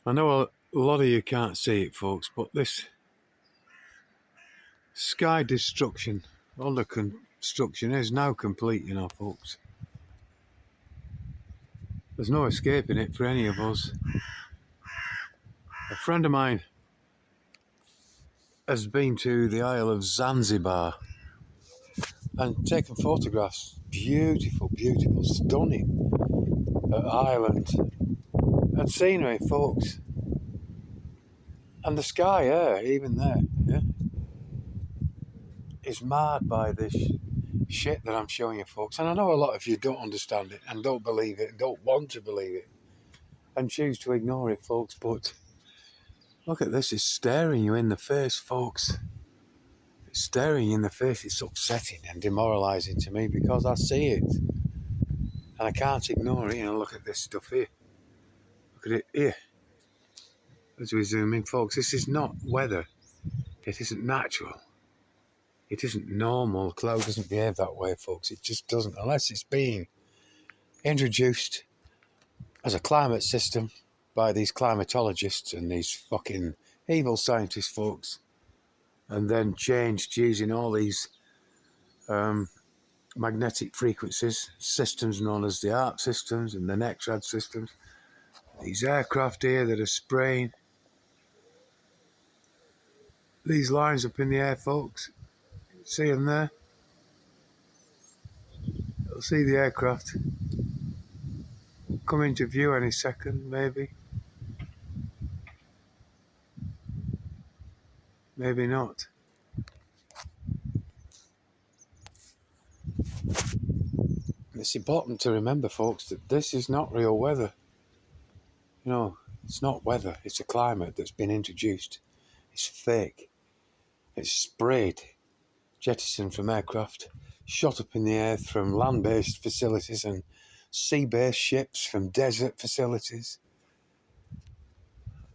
I know a lot of you can't see it, folks, but this sky destruction under construction is now complete, folks. There's no escaping it for any of us. A friend of mine has been to the Isle of Zanzibar and taken photographs. Beautiful, beautiful, stunning island and scenery, folks. And the sky here, even there, yeah, is marred by this shit that I'm showing you, folks. And I know a lot of you don't understand it and don't believe it and don't want to believe it and choose to ignore it, folks. But look at this, it's staring you in the face, folks. It's staring you in the face. It's upsetting and demoralising to me because I see it and I can't ignore it. Look at this stuff here. Look at it here. As we zoom in, folks, this is not weather. It isn't natural. It isn't normal. The cloud doesn't behave that way, folks. It just doesn't, unless it's being introduced as a climate system by these climatologists and these fucking evil scientists, folks, and then changed using all these magnetic frequencies, systems known as the ARP systems and the NEXRAD systems. These aircraft here that are spraying these lines up in the air, folks. See them there? You'll see the aircraft come into view any second, maybe. Maybe not. It's important to remember, folks, that this is not real weather. It's not weather. It's a climate that's been introduced. It's fake. It's sprayed, jettisoned from aircraft, shot up in the air from land-based facilities and sea-based ships from desert facilities.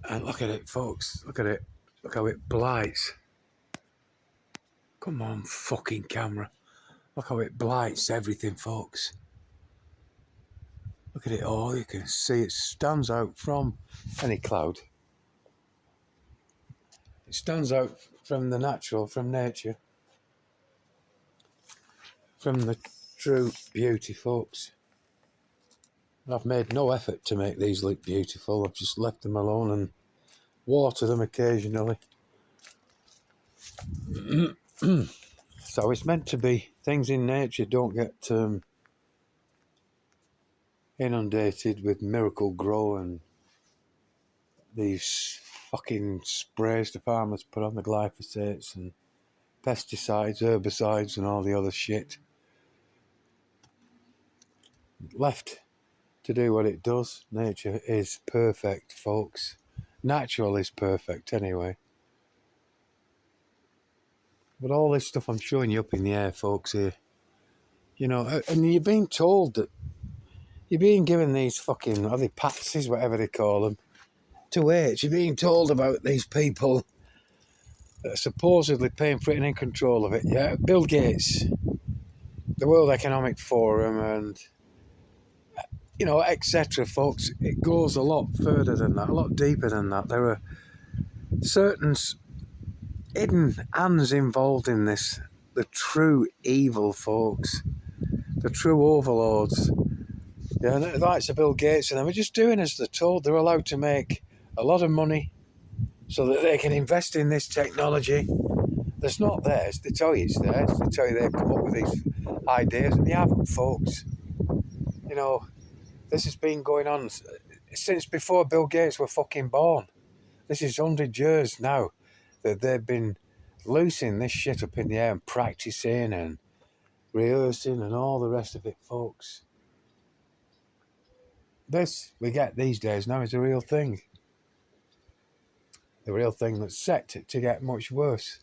And look at it, folks. Look at it. Look how it blights. Come on, fucking camera. Look how it blights everything, folks. Look at it all. You can see it stands out from any cloud. It stands out from the natural, from nature, from the true beauty, folks. I've made no effort to make these look beautiful. I've just left them alone and water them occasionally. So it's meant to be. Things in nature don't get inundated with Miracle Grow and these fucking sprays the farmers put on, the glyphosates and pesticides, herbicides and all the other shit. Left to do what it does. Nature is perfect, folks. Natural is perfect anyway. But all this stuff I'm showing you up in the air, folks, here, and you're being told that you're being given these fucking, are they patsies, whatever they call them, 2H. You're being told about these people that are supposedly paying for it and in control of it. Yeah, Bill Gates, the World Economic Forum, and etc. Folks, it goes a lot further than that, a lot deeper than that. There are certain hidden hands involved in this. The true evil, folks. The true overlords. Yeah, the likes of Bill Gates and them are just doing as they're told. They're allowed to make a lot of money so that they can invest in this technology that's not theirs. They tell you it's theirs. They tell you they've come up with these ideas, and they haven't, folks. This has been going on since before Bill Gates were fucking born. This is 100 years now that they've been loosing this shit up in the air and practicing and rehearsing and all the rest of it, folks. This we get these days now is a real thing. The real thing that's set to get much worse.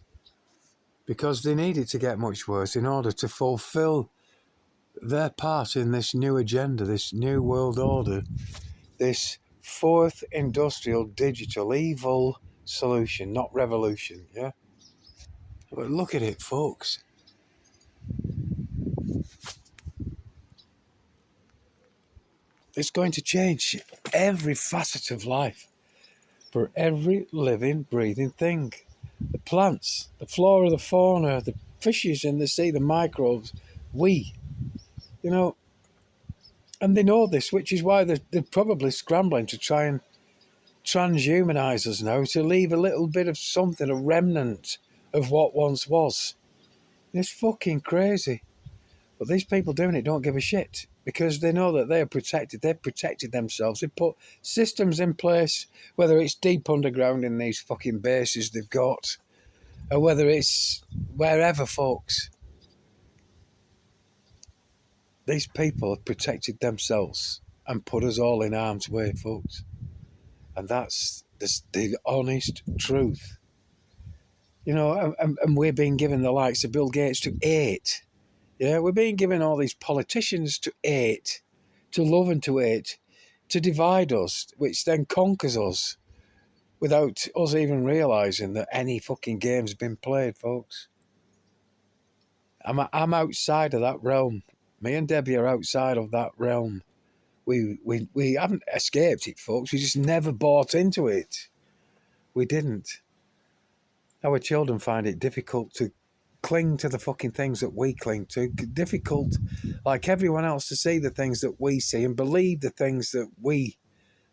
Because they need it to get much worse in order to fulfill their part in this new agenda, this new world order, this fourth industrial digital evil solution, not revolution, yeah? But look at it, folks. It's going to change every facet of life. for every living, breathing thing. The plants, the flora, the fauna, the fishes in the sea, the microbes, we, you know, and they know this, which is why they're probably scrambling to try and transhumanize us now, to leave a little bit of something, a remnant of what once was. It's fucking crazy. But these people doing it don't give a shit because they know that they are protected. They've protected themselves. They've put systems in place, whether it's deep underground in these fucking bases they've got, or whether it's wherever, folks. These people have protected themselves and put us all in harm's way, folks. And that's the honest truth. You know, and we're being given the likes of Bill Gates to hate. Yeah, we're being given all these politicians to hate, to love and to hate, to divide us, which then conquers us without us even realising that any fucking game's been played, folks. I'm outside of that realm. Me and Debbie are outside of that realm. We haven't escaped it, folks. We just never bought into it. We didn't. Our children find it difficult to cling to the fucking things that we cling to. Difficult, like everyone else, to see the things that we see and believe the things that we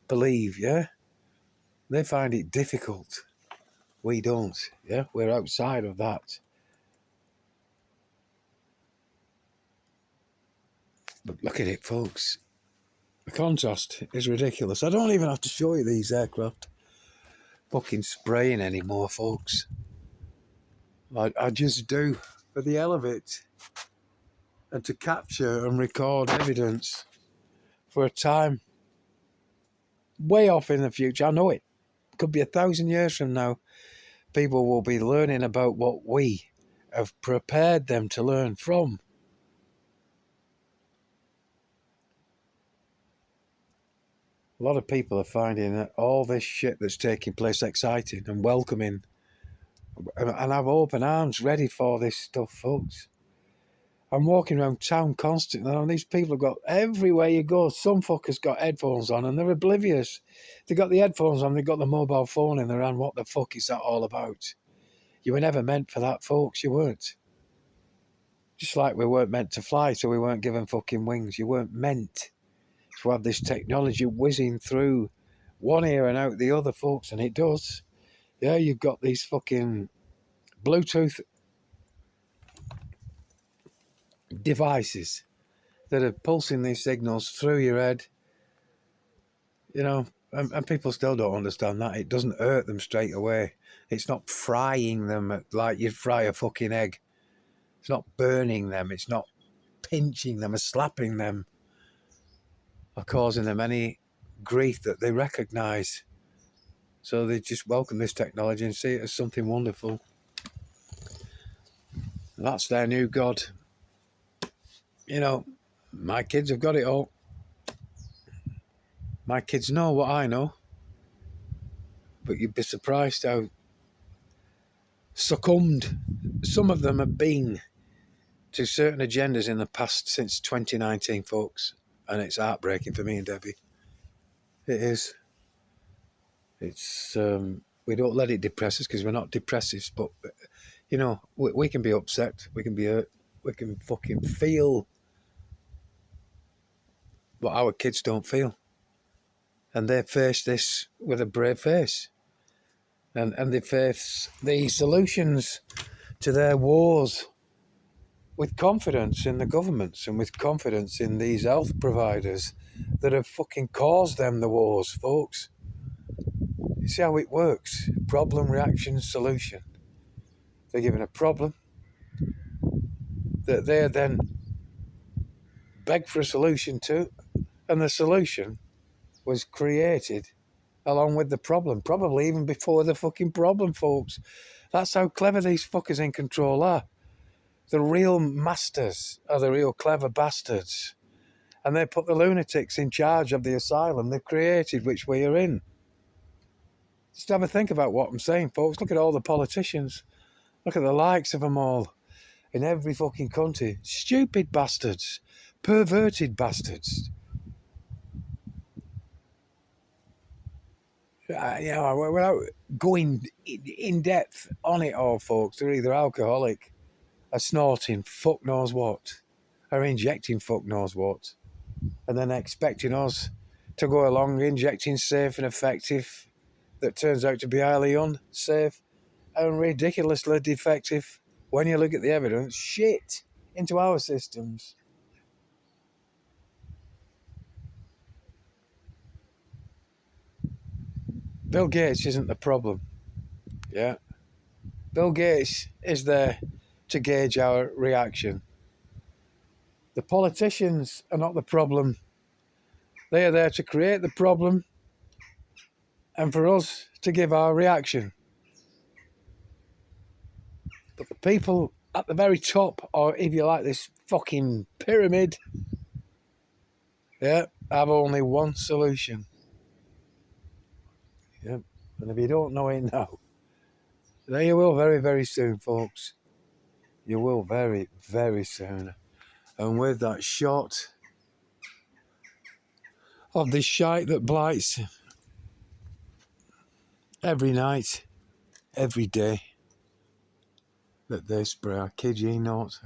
believe, yeah? They find it difficult. We don't, yeah? We're outside of that. But look at it, folks. The contrast is ridiculous. I don't even have to show you these aircraft fucking spraying anymore, folks. I just do for the hell of it. And to capture and record evidence for a time way off in the future. I know it. Could be 1,000 years from now. People will be learning about what we have prepared them to learn from. A lot of people are finding that all this shit that's taking place exciting and welcoming. And have open arms ready for this stuff, folks. I'm walking around town constantly, and these people have got, everywhere you go, some fuckers got headphones on and they're oblivious. They got the headphones on, they've got the mobile phone in their hand. What the fuck is that all about? You were never meant for that, folks. You weren't. Just like we weren't meant to fly, so we weren't given fucking wings. You weren't meant to have this technology whizzing through one ear and out the other, folks, and it does. Yeah, you've got these fucking Bluetooth devices that are pulsing these signals through your head, you know, and people still don't understand that. It doesn't hurt them straight away. It's not frying them like you'd fry a fucking egg. It's not burning them. It's not pinching them or slapping them or causing them any grief that they recognise. So they just welcome this technology and see it as something wonderful. And that's their new God. You know, my kids have got it all. My kids know what I know. But you'd be surprised how succumbed some of them have been to certain agendas in the past since 2019, folks. And it's heartbreaking for me and Debbie. It is. It's we don't let it depress us because we're not depressives, but you know, we can be upset, we can be hurt, we can fucking feel what our kids don't feel, and they face this with a brave face, and they face the solutions to their wars with confidence in the governments and with confidence in these health providers that have fucking caused them the wars, folks. You see how it works? Problem, reaction, solution. They're given a problem that they then beg for a solution to, and the solution was created along with the problem, probably even before the fucking problem, folks. That's how clever these fuckers in control are. The real masters are the real clever bastards. And they put the lunatics in charge of the asylum they've created, which we are in. Just have a think about what I'm saying, folks. Look at all the politicians. Look at the likes of them all in every fucking country. Stupid bastards. Perverted bastards. Without going in depth on it all, folks, they're either alcoholic, or snorting fuck knows what, or injecting fuck knows what, and then expecting us to go along injecting safe and effective that turns out to be highly unsafe and ridiculously defective when you look at the evidence, shit, into our systems. Bill Gates isn't the problem. Yeah. Bill Gates is there to gauge our reaction. The politicians are not the problem. They are there to create the problem and for us to give our reaction. But the people at the very top, or if you like this fucking pyramid, yeah, have only one solution. Yeah. And if you don't know it now, then you will very, very soon, folks. You will very, very soon. And with that shot of the shite that blights every night, every day that they spray, I kid ye not,